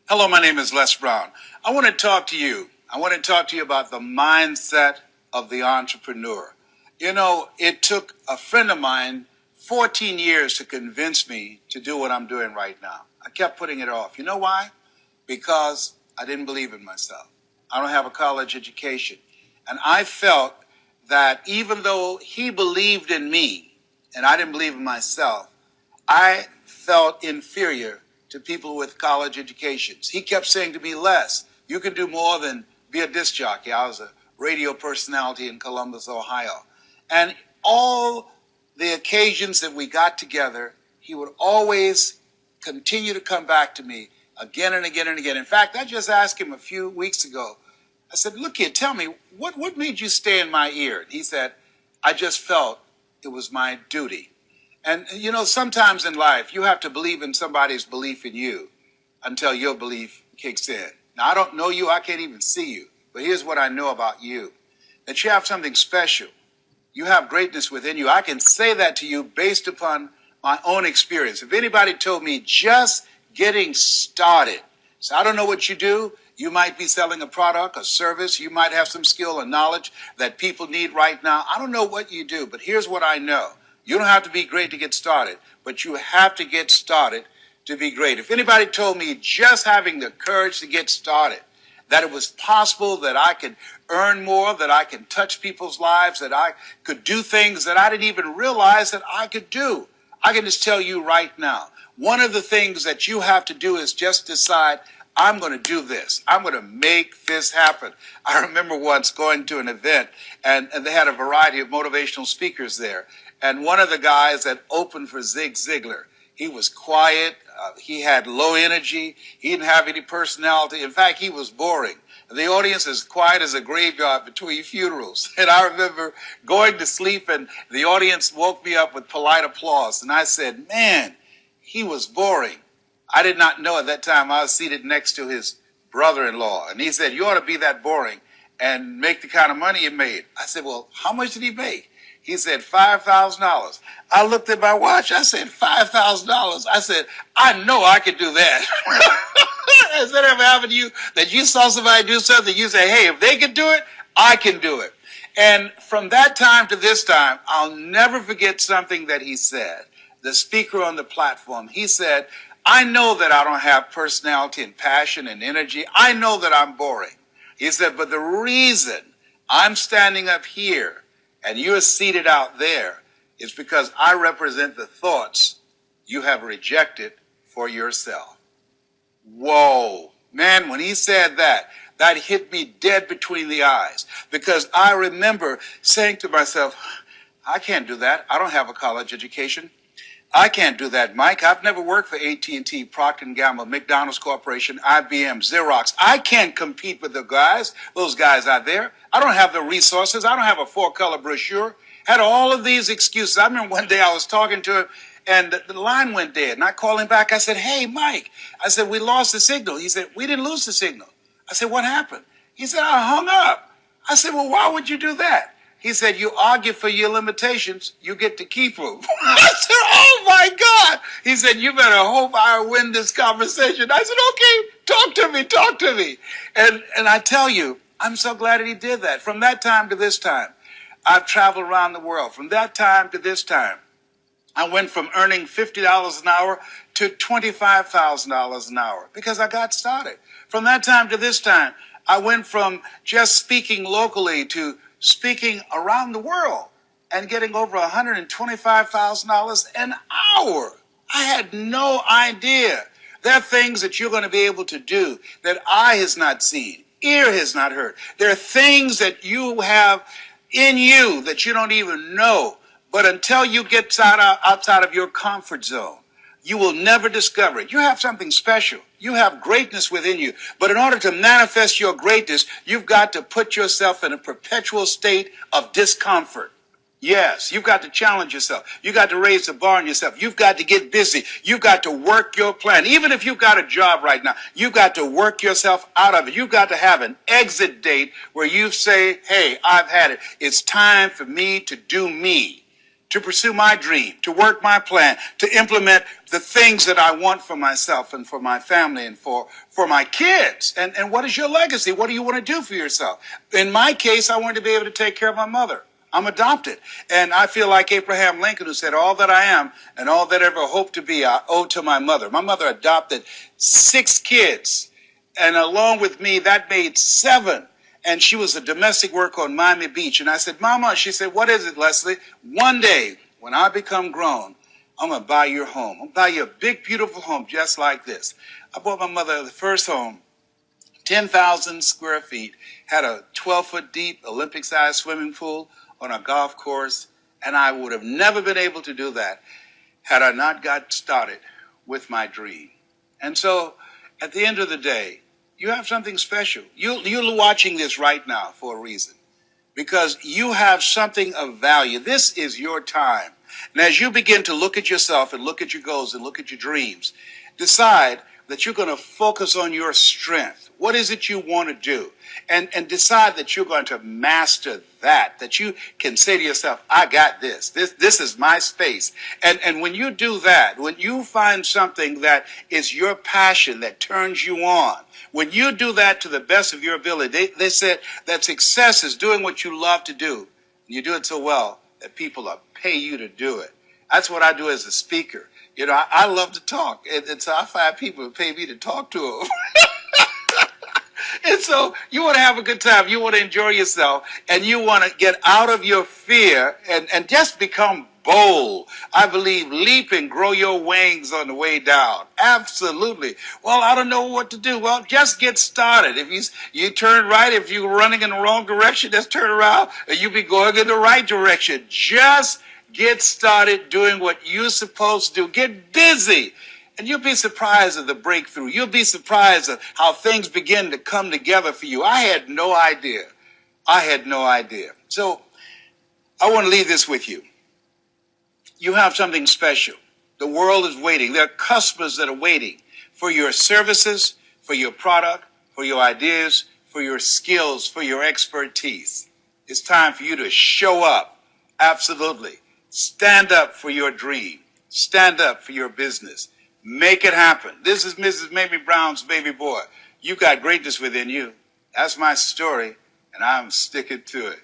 Hello, my name is Les Brown. I want to talk to you. I want to talk to you about the mindset of the entrepreneur. You know, it took a friend of mine 14 years to convince me to do what I'm doing right now. I kept putting it off. You know why? Because I didn't believe in myself. I don't have a college education. And I felt that even though he believed in me and I didn't believe in myself, I felt inferior to people with college educations. He kept saying to me, Les, you can do more than be a disc jockey. I was a radio personality in Columbus, Ohio. And all the occasions that we got together, he would always continue to come back to me again and again and again. In fact, I just asked him a few weeks ago, I said, look here, tell me, what made you stay in my ear? And he said, I just felt it was my duty. And, you know, sometimes in life, you have to believe in somebody's belief in you until your belief kicks in. Now, I don't know you. I can't even see you. But here's what I know about you, that you have something special. You have greatness within you. I can say that to you based upon my own experience. If anybody told me just getting started, so I don't know what you do. You might be selling a product, a service. You might have some skill or knowledge that people need right now. I don't know what you do, but here's what I know. You don't have to be great to get started, but you have to get started to be great. If anybody told me just having the courage to get started, that it was possible that I could earn more, that I could touch people's lives, that I could do things that I didn't even realize that I could do, I can just tell you right now, one of the things that you have to do is just decide, I'm going to do this. I'm going to make this happen. I remember once going to an event, and they had a variety of motivational speakers there. And one of the guys that opened for Zig Ziglar, he was quiet. He had low energy. He didn't have any personality. In fact, he was boring. The audience is quiet as a graveyard between funerals. And I remember going to sleep, and the audience woke me up with polite applause. And I said, man, he was boring. I did not know at that time I was seated next to his brother-in-law. And he said, you ought to be that boring and make the kind of money he made. I said, well, how much did he make? He said, $5,000. I looked at my watch. I said, $5,000. I said, I know I could do that. Has that ever happened to you? That you saw somebody do something, you say, hey, if they can do it, I can do it. And from that time to this time, I'll never forget something that he said. The speaker on the platform, he said, I know that I don't have personality and passion and energy. I know that I'm boring. He said, but the reason I'm standing up here and you're seated out there is because I represent the thoughts you have rejected for yourself. Whoa. Man, when he said that, that hit me dead between the eyes, because I remember saying to myself, I can't do that. I don't have a college education. I can't do that, Mike. I've never worked for AT&T, Procter & Gamble, McDonald's Corporation, IBM, Xerox. I can't compete with those guys out there. I don't have the resources. I don't have a four-color brochure. Had all of these excuses. I remember one day I was talking to him, and the line went dead. And I called him back. I said, hey, Mike. I said, we lost the signal. He said, we didn't lose the signal. I said, what happened? He said, I hung up. I said, well, why would you do that? He said, you argue for your limitations, you get to keep them. I said, oh, my God. He said, you better hope I win this conversation. I said, okay, talk to me. And I tell you, I'm so glad that he did that. From that time to this time, I've traveled around the world. From that time to this time, I went from earning $50 an hour to $25,000 an hour because I got started. From that time to this time, I went from just speaking locally to speaking around the world and getting over $125,000 an hour. I had no idea. There are things that you're going to be able to do that eye has not seen, ear has not heard. There are things that you have in you that you don't even know. But until you get outside of your comfort zone, you will never discover it. You have something special. You have greatness within you. But in order to manifest your greatness, you've got to put yourself in a perpetual state of discomfort. Yes, you've got to challenge yourself. You've got to raise the bar on yourself. You've got to get busy. You've got to work your plan. Even if you've got a job right now, you've got to work yourself out of it. You've got to have an exit date where you say, hey, I've had it. It's time for me to do me. to pursue my dream, to work my plan, to implement the things that I want for myself and for my family and for my kids. And what is your legacy? What do you want to do for yourself? In my case, I wanted to be able to take care of my mother. I'm adopted. And I feel like Abraham Lincoln, who said, all that I am and all that I ever hope to be, I owe to my mother. My mother adopted 6 kids. And along with me, that made 7. And she was a domestic worker on Miami Beach. And I said, Mama, she said, what is it, Leslie? One day, when I become grown, I'm going to buy your home. I'm going to buy you a big, beautiful home just like this. I bought my mother the first home, 10,000 square feet, had a 12-foot deep Olympic-sized swimming pool on a golf course. And I would have never been able to do that had I not got started with my dream. And so at the end of the day, you have something special. You're watching this right now for a reason, because you have something of value. This is your time. And as you begin to look at yourself and look at your goals and look at your dreams, decide that you're going to focus on your strength. What is it you want to do? And decide that you're going to master that you can say to yourself, I got this. This is my space. And when you do that, when you find something that is your passion that turns you on, when you do that to the best of your ability, they said that success is doing what you love to do. And you do it so well that people will pay you to do it. That's what I do as a speaker. You know, I love to talk. And so I find people who pay me to talk to them. And so you want to have a good time. You want to enjoy yourself. And you want to get out of your fear and just become bold. I believe leap and grow your wings on the way down. Absolutely. Well, I don't know what to do. Well, just get started. If you turn right, if you're running in the wrong direction, just turn around and you'll be going in the right direction. Just get started doing what you're supposed to do. Get busy. And you'll be surprised at the breakthrough. You'll be surprised at how things begin to come together for you. I had no idea. So I want to leave this with you. You have something special. The world is waiting. There are customers that are waiting for your services, for your product, for your ideas, for your skills, for your expertise. It's time for you to show up. Absolutely. Stand up for your dream. Stand up for your business. Make it happen. This is Mrs. Mamie Brown's baby boy. You got greatness within you. That's my story, and I'm sticking to it.